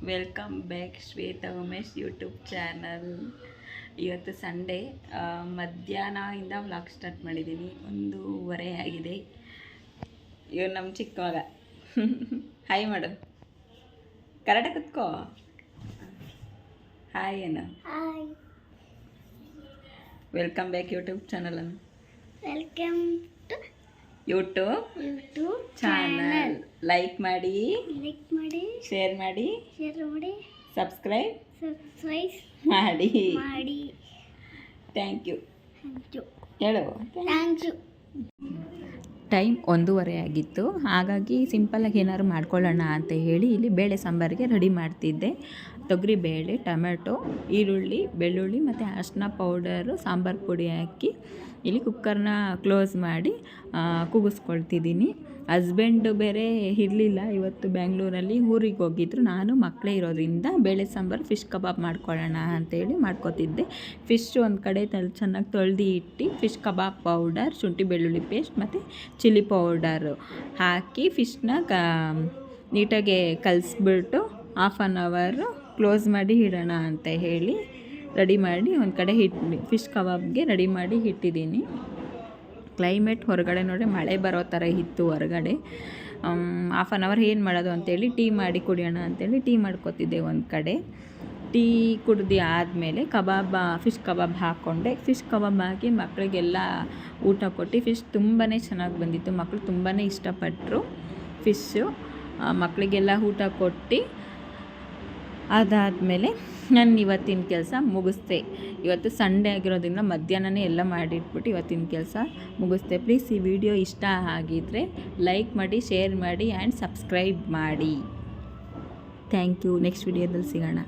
Welcome back Shweta Umesh YouTube channel. ಇವತ್ತು Sunday, ಮಧ್ಯಾಹ್ನದಿಂದ vlog start ಮಾಡಿದ್ದೀನಿ. 1:30 ಆಗಿದೆ. ಇವ್ರು ನಮ್ಮ ಚಿಕ್ಕ ಮಗ. ಹಾಯ್ ಮಾಡು, ಕರೆಕ್ಟಾಗಿ ಕುತ್ಕೋ. ಹಾಯ್ ಏನು? Welcome back YouTube channel. Welcome YouTube channel. Like ಮಾಡಿ, ಶೇರ್ ಮಾಡಿ, ಸಬ್ಸ್ಕ್ರೈಬ್ ಮಾಡಿ. ಥ್ಯಾಂಕ್ ಯು ಹೇಳು. ಟೈಮ್ 1:30 ಆಗಿತ್ತು. ಹಾಗಾಗಿ ಸಿಂಪಲ್ಲಾಗಿ ಏನಾದ್ರು ಮಾಡ್ಕೊಳ್ಳೋಣ ಅಂತ ಹೇಳಿ ಇಲ್ಲಿ ಬೇಳೆ ಸಾಂಬಾರಿಗೆ ರೆಡಿ ಮಾಡ್ತಿದ್ದೆ. ತೊಗರಿಬೇಳೆ, ಟೊಮೆಟೊ, ಈರುಳ್ಳಿ, ಬೆಳ್ಳುಳ್ಳಿ ಮತ್ತು ಅರಿಶಿನ ಪೌಡರು, ಸಾಂಬಾರು ಪುಡಿ ಹಾಕಿ ಇಲ್ಲಿ ಕುಕ್ಕರ್ನ ಕ್ಲೋಸ್ ಮಾಡಿ ಕೂಗಿಸ್ಕೊಳ್ತಿದ್ದೀನಿ. ಹಸ್ಬೆಂಡು ಬೇರೆ ಇರಲಿಲ್ಲ, ಇವತ್ತು ಬ್ಯಾಂಗ್ಳೂರಲ್ಲಿ ಊರಿಗೆ ಹೋಗಿದ್ರು. ನಾನು ಮಕ್ಕಳೇ ಇರೋದ್ರಿಂದ ಬೇಳೆ ಸಾಂಬಾರು, ಫಿಶ್ ಕಬಾಬ್ ಮಾಡ್ಕೊಳ್ಳೋಣ ಅಂತೇಳಿ ಮಾಡ್ಕೊತಿದ್ದೆ. ಫಿಶ್ ಒಂದು ಕಡೆ ಚೆನ್ನಾಗಿ ತೊಳೆದು ಇಟ್ಟು ಫಿಶ್ ಕಬಾಬ್ ಪೌಡರ್, ಶುಂಠಿ ಬೆಳ್ಳುಳ್ಳಿ ಪೇಸ್ಟ್ ಮತ್ತು ಚಿಲ್ಲಿ ಪೌಡರು ಹಾಕಿ ಫಿಶ್ನ ನೀಟಾಗಿ ಕಲಿಸ್ಬಿಟ್ಟು ಹಾಫ್ ಆನ್ ಅವರು ಕ್ಲೋಸ್ ಮಾಡಿ ಇಡೋಣ ಅಂತ ಹೇಳಿ ರೆಡಿ ಮಾಡಿ ಒಂದು ಕಡೆ ಫಿಶ್ ಕಬಾಬ್ಗೆ ರೆಡಿ ಮಾಡಿ ಇಟ್ಟಿದ್ದೀನಿ. ಕ್ಲೈಮೇಟ್ ಹೊರಗಡೆ ನೋಡಿ ಮಳೆ ಬರೋ ಥರ ಇತ್ತು ಹೊರಗಡೆ. ಹಾಫ್ ಆನ್ ಅವರ್ ಏನು ಮಾಡೋದು ಅಂತೇಳಿ ಟೀ ಮಾಡಿ ಕುಡಿಯೋಣ ಅಂತೇಳಿ ಟೀ ಮಾಡ್ಕೊತಿದ್ದೆ ಒಂದು ಕಡೆ. ಟೀ ಕುಡ್ದು ಆದಮೇಲೆ ಫಿಶ್ ಕಬಾಬ್ ಹಾಕ್ಕೊಂಡೆ. ಫಿಶ್ ಕಬಾಬ್ ಹಾಕಿ ಮಕ್ಕಳಿಗೆಲ್ಲ ಊಟ ಕೊಟ್ಟು, ಫಿಶ್ ತುಂಬಾ ಚೆನ್ನಾಗಿ ಬಂದಿತ್ತು. ಮಕ್ಕಳು ತುಂಬಾ ಇಷ್ಟಪಟ್ಟರು ಫಿಶ್ಶು. ಮಕ್ಕಳಿಗೆಲ್ಲ ಊಟ ಕೊಟ್ಟು ಅದಾದಮೇಲೆ ನಾನು ಇವತ್ತಿನ ಕೆಲಸ ಮುಗಿಸ್ದೆ. ಇವತ್ತು ಸಂಡೇ ಆಗಿರೋದ್ರಿಂದ ಮಧ್ಯಾಹ್ನನೇ ಎಲ್ಲ ಮಾಡಿಟ್ಬಿಟ್ಟು ಇವತ್ತಿನ ಕೆಲಸ ಮುಗಿಸ್ದೆ. ಪ್ಲೀಸ್ ಈ ವಿಡಿಯೋ ಇಷ್ಟ ಆಗಿದ್ದರೆ ಲೈಕ್ ಮಾಡಿ, ಶೇರ್ ಮಾಡಿ ಆ್ಯಂಡ್ ಸಬ್ಸ್ಕ್ರೈಬ್ ಮಾಡಿ. Thank you. ನೆಕ್ಸ್ಟ್ ವಿಡಿಯೋದಲ್ಲಿ ಸಿಗೋಣ.